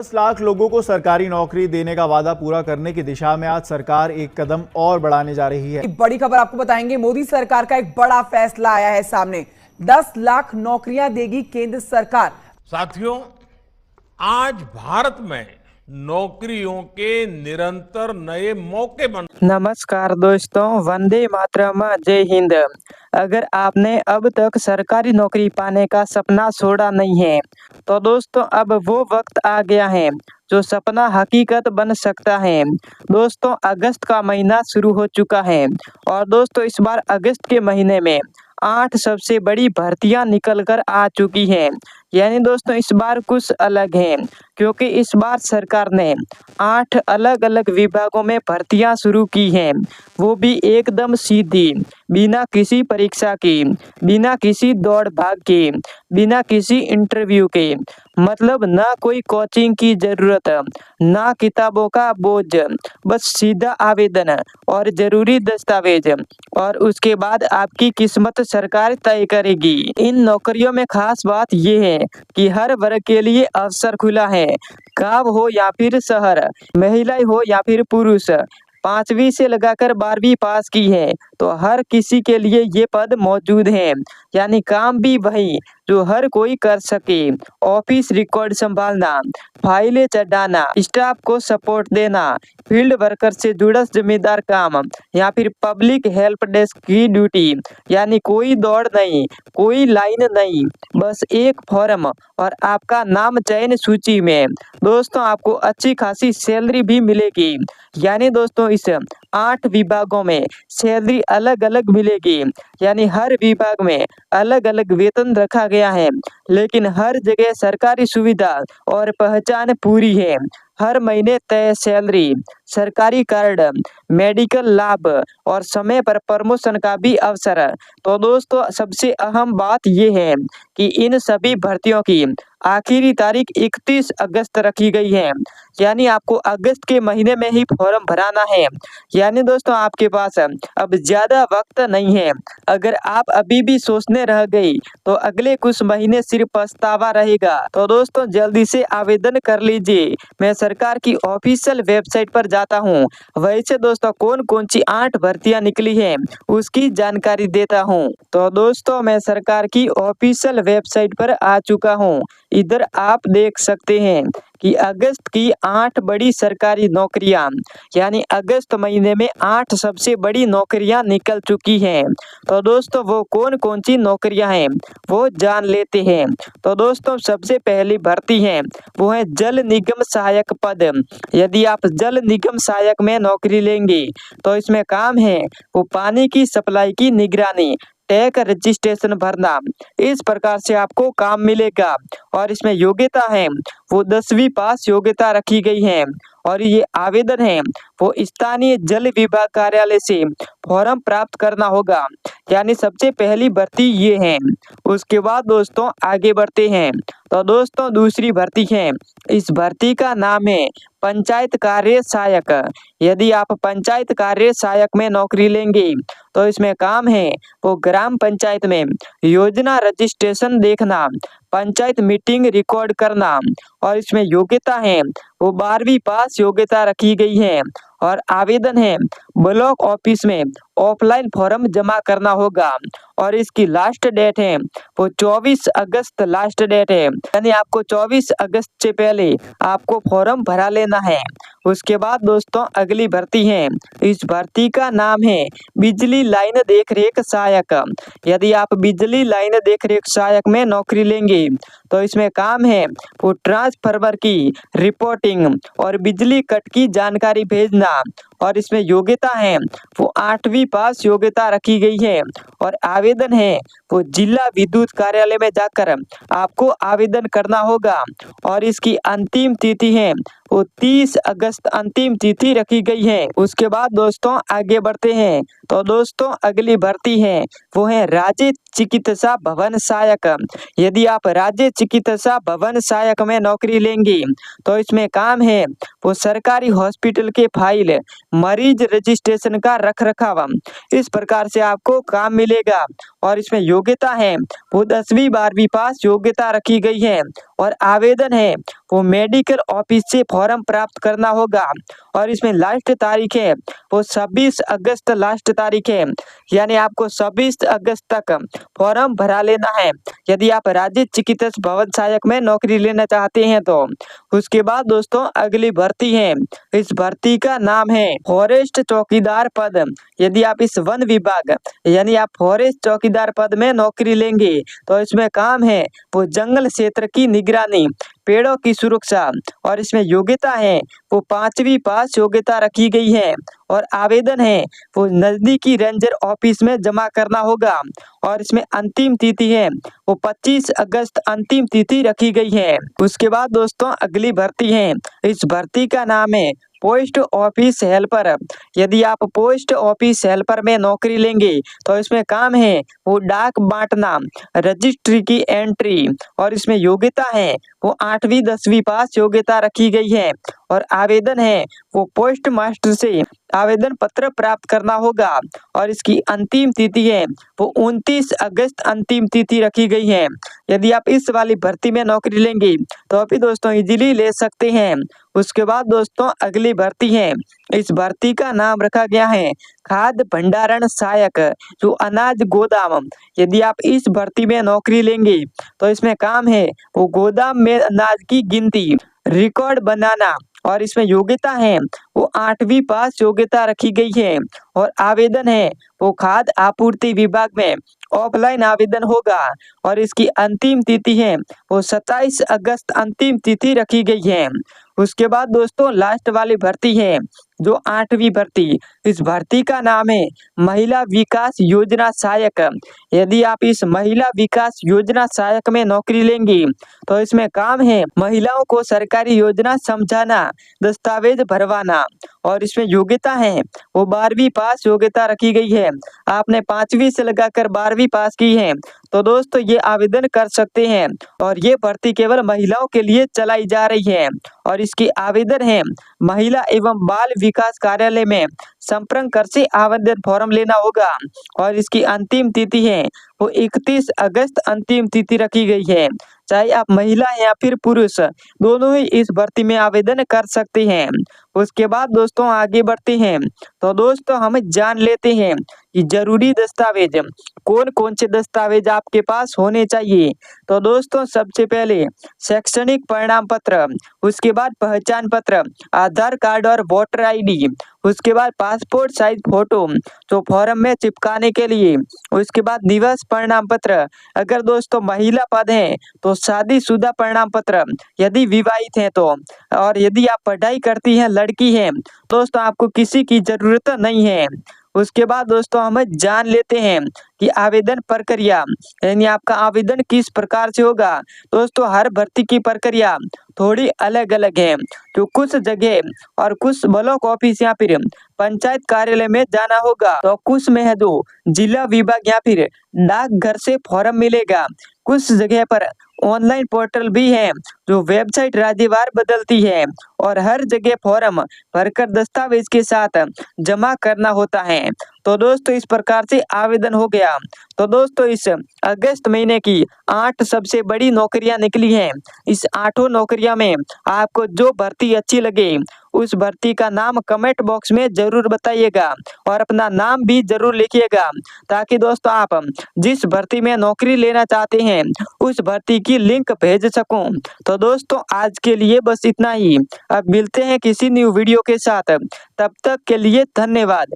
10 लाख लोगों को सरकारी नौकरी देने का वादा पूरा करने की दिशा में आज सरकार एक कदम और बढ़ाने जा रही है। एक बड़ी खबर आपको बताएंगे। मोदी सरकार का एक बड़ा फैसला आया है सामने। 10 लाख नौकरियां देगी केंद्र सरकार। साथियों, आज भारत में नौकरियों के निरंतर नए मौके बन। नमस्कार दोस्तों, वंदे मातरम, जय हिंद। अगर आपने अब तक सरकारी नौकरी पाने का सपना छोड़ा नहीं है तो दोस्तों अब वो वक्त आ गया है जो सपना हकीकत बन सकता है। दोस्तों अगस्त का महीना शुरू हो चुका है और दोस्तों इस बार अगस्त के महीने में 8 सबसे बड़ी भर्तियां निकल कर आ चुकी हैं। यानी दोस्तों इस बार कुछ अलग है क्योंकि इस बार सरकार ने 8 अलग अलग विभागों में भर्तियां शुरू की हैं, वो भी एकदम सीधी, बिना किसी परीक्षा की, बिना किसी दौड़ भाग के, बिना किसी इंटरव्यू के। मतलब ना कोई कोचिंग की जरूरत, ना किताबों का बोझ, बस सीधा आवेदन और जरूरी दस्तावेज और उसके बाद आपकी किस्मत सरकार तय करेगी। इन नौकरियों में खास बात यह है कि हर वर्ग के लिए अवसर खुला है। गांव हो या फिर शहर, महिलाएं हो या फिर पुरुष, 5वीं से लगाकर 12वीं पास की है तो हर किसी के लिए ये पद मौजूद हैं। यानी काम भी वही जो हर कोई कर सके। ऑफिस रिकॉर्ड संभालना, फाइलें चढ़ाना, स्टाफ को सपोर्ट देना, फील्ड वर्कर से जुड़ा जिम्मेदार काम या फिर पब्लिक हेल्प डेस्क की ड्यूटी। यानी कोई दौड़ नहीं, कोई लाइन नहीं, बस एक फॉर्म और आपका नाम चयन सूची में। दोस्तों आपको अच्छी खासी सैलरी भी मिलेगी। यानी दोस्तों इस 8 विभागों में सैलरी अलग अलग मिलेगी। यानी हर विभाग में अलग अलग वेतन रखा गया है, लेकिन हर जगह सरकारी सुविधा और पहचान पूरी है। हर महीने तय सैलरी, सरकारी कार्ड, मेडिकल लाभ और समय पर प्रमोशन का भी अवसर। तो दोस्तों सबसे अहम बात यह है कि इन सभी भर्तियों की आखिरी तारीख 31 अगस्त रखी गई है। यानी आपको अगस्त के महीने में ही फॉर्म भराना है। यानी दोस्तों आपके पास अब ज्यादा वक्त नहीं है। अगर आप अभी भी सोचने रह गई तो अगले कुछ महीने सिर्फ पछतावा रहेगा। तो दोस्तों जल्दी से आवेदन कर लीजिए। मैं सरकार की ऑफिशियल वेबसाइट पर जाता हूं। वैसे दोस्तों कौन कौन सी 8 भर्तियां निकली हैं उसकी जानकारी देता हूं। तो दोस्तों मैं सरकार की ऑफिशियल वेबसाइट पर आ चुका हूं। इधर आप देख सकते हैं कि अगस्त की 8 बड़ी सरकारी नौकरियां, यानी अगस्त महीने में 8 सबसे बड़ी नौकरियां निकल चुकी हैं। तो दोस्तों वो कौन कौन सी नौकरियां हैं वो जान लेते हैं। तो दोस्तों सबसे पहली भर्ती है वो है जल निगम सहायक पद। यदि आप जल निगम सहायक में नौकरी लेंगे तो इसमें काम है वो पानी की सप्लाई की निगरानी, टैग रजिस्ट्रेशन भरना। इस प्रकार से आपको काम मिलेगा और इसमें योग्यता है वो 10वीं पास योग्यता रखी गई है और ये आवेदन है वो स्थानीय जल विभाग कार्यालय से फॉर्म प्राप्त करना होगा। यानी सबसे पहली भर्ती ये है। उसके बाद दोस्तों आगे बढ़ते हैं। तो दोस्तों दूसरी भर्ती है, इस भर्ती का नाम है पंचायत कार्य सहायक। यदि आप पंचायत कार्य सहायक में नौकरी लेंगे तो इसमें काम है वो ग्राम पंचायत में योजना रजिस्ट्रेशन देखना, पंचायत मीटिंग रिकॉर्ड करना और इसमें योग्यता है वो 12वीं पास योग्यता रखी गई है और आवेदन है ब्लॉक ऑफिस में ऑफलाइन फॉर्म जमा करना होगा और इसकी लास्ट डेट है वो 24 अगस्त लास्ट डेट है। यानी आपको 24 अगस्त से पहले आपको फॉर्म भरा लेना है। उसके बाद दोस्तों अगली भर्ती है, इस भर्ती का नाम है बिजली लाइन देखरेख सहायक। यदि आप बिजली लाइन देखरेख सहायक में नौकरी लेंगे तो इसमें काम है वो ट्रांसफार्मर की रिपोर्टिंग और बिजली कट की जानकारी भेजना और इसमें योग्यता है वो 8वीं पास योग्यता रखी गई है और आवेदन है वो जिला विद्युत कार्यालय में जाकर आपको आवेदन करना होगा और इसकी अंतिम तिथि है वो 30 अगस्त अंतिम तिथि रखी गई है। उसके बाद दोस्तों आगे बढ़ते हैं। तो दोस्तों अगली भर्ती है वो है राज्य चिकित्सा भवन सहायक। यदि आप राज्य चिकित्सा भवन सहायक में नौकरी लेंगे तो इसमें काम है वो सरकारी हॉस्पिटल के फाइल, मरीज रजिस्ट्रेशन का रख रखाव। इस प्रकार से आपको काम मिलेगा और इसमें योग्यता है वो 10वीं 12वीं पास योग्यता रखी गई है। और आवेदन है वो मेडिकल ऑफिस से फॉर्म प्राप्त करना होगा। और इसमें लास्ट तारीख है वो 26 अगस्त लास्ट तारीख है, यानी आपको 26 अगस्त तक फॉर्म भरा लेना है यदि आप राज्य चिकित्सक भवन सहायक में नौकरी लेना चाहते हैं तो। उसके बाद दोस्तों अगली भर्ती है, इस भर्ती का नाम है फॉरेस्ट चौकीदार पद। यदि आप इस वन विभाग यानी आप फॉरेस्ट चौकीदार पद में नौकरी लेंगे तो इसमें काम है वो जंगल क्षेत्र की निगरानी, पेड़ों की सुरक्षा। और इसमें योग्यता है वो 5वीं पास योग्यता रखी गई है। और आवेदन है वो नजदीकी रेंजर ऑफिस में जमा करना होगा। और इसमें अंतिम तिथि है वो 25 अगस्त अंतिम तिथि रखी गई है। उसके बाद दोस्तों अगली भर्ती है, इस भर्ती का नाम है पोस्ट ऑफिस हेल्पर। यदि आप पोस्ट ऑफिस हेल्पर में नौकरी लेंगे तो इसमें काम है वो डाक बांटना, रजिस्ट्री की एंट्री। और इसमें योग्यता है वो 8वीं 10वीं पास योग्यता रखी गई है। और आवेदन है वो पोस्ट मास्टर से आवेदन पत्र प्राप्त करना होगा। और इसकी अंतिम तिथि है वो 29 अगस्त अंतिम तिथि रखी गई है। यदि आप इस वाली भर्ती में नौकरी लेंगे तो अभी दोस्तों इजीली ले सकते हैं। उसके बाद दोस्तों अगली भर्ती है, इस भर्ती का नाम रखा गया है खाद्य भंडारण सहायक, जो अनाज गोदाम। यदि आप इस भर्ती में नौकरी लेंगे तो इसमें काम है वो गोदाम में अनाज की गिनती, रिकॉर्ड बनाना। और इसमें योग्यता है वो 8वीं पास योग्यता रखी गई है। और आवेदन है वो खाद्य आपूर्ति विभाग में ऑफलाइन आवेदन होगा। और इसकी अंतिम तिथि है वो 27 अगस्त अंतिम तिथि रखी गई है। उसके बाद दोस्तों लास्ट वाली भर्ती है जो 8वीं भर्ती, इस भर्ती का नाम है महिला विकास योजना सहायक। यदि आप इस महिला विकास योजना सहायक में नौकरी लेंगे तो इसमें काम है महिलाओं को सरकारी योजना समझाना, दस्तावेज भरवाना। और इसमें योग्यता है वो 12वीं पास योग्यता रखी गई है। आपने 5वीं से लगाकर 12वीं पास की है तो दोस्तों ये आवेदन कर सकते हैं। और ये भर्ती केवल महिलाओं के लिए चलाई जा रही है। और इसकी आवेदन है महिला एवं बाल विकास कार्यालय में संपर्क कर से आवेदन फॉर्म लेना होगा। और इसकी अंतिम तिथि है वो 31 अगस्त अंतिम तिथि रखी गई है। चाहे आप महिला या फिर पुरुष दोनों ही इस भर्ती में आवेदन कर सकते हैं। उसके बाद दोस्तों आगे बढ़ते हैं तो दोस्तों हम जान लेते हैं कि जरूरी दस्तावेज कौन कौन से दस्तावेज आपके पास होने चाहिए। तो दोस्तों सबसे पहले शैक्षणिक प्रमाण पत्र, उसके बाद पहचान पत्र, आधार कार्ड और वोटर आईडी, उसके बाद पासपोर्ट साइज फोटो जो फॉर्म में चिपकाने के लिए, उसके बाद निवास प्रमाण पत्र अगर दोस्तों महिला पद है तो शादीशुदा प्रमाण पत्र यदि विवाहित है तो। और यदि आप पढ़ाई करती हैं लड़की है दोस्तों आपको किसी की जरूरत नहीं है। उसके बाद दोस्तों हम जान लेते हैं कि आवेदन प्रक्रिया यानी आपका आवेदन किस प्रकार से होगा। दोस्तों हर भर्ती की प्रक्रिया थोड़ी अलग अलग है, तो कुछ जगह और कुछ ब्लॉक ऑफिस या फिर पंचायत कार्यालय में जाना होगा, तो कुछ में है जो जिला विभाग या फिर डाकघर से फॉर्म मिलेगा। कुछ जगह पर ऑनलाइन पोर्टल भी है जो वेबसाइट राज्यवार बदलती है। और हर जगह फॉर्म भरकर दस्तावेज के साथ जमा करना होता है। तो दोस्तों इस प्रकार से आवेदन हो गया। तो दोस्तों इस अगस्त महीने की 8 सबसे बड़ी नौकरियां निकली हैं। इस 8 नौकरियां में आपको जो भर्ती अच्छी लगे उस भर्ती का नाम कमेंट बॉक्स में जरूर बताइएगा और अपना नाम भी जरूर लिखिएगा, ताकि दोस्तों आप जिस भर्ती में नौकरी लेना चाहते हैं उस भर्ती की लिंक भेज सकूं। तो दोस्तों आज के लिए बस इतना ही। अब मिलते हैं किसी न्यू वीडियो के साथ, तब तक के लिए धन्यवाद।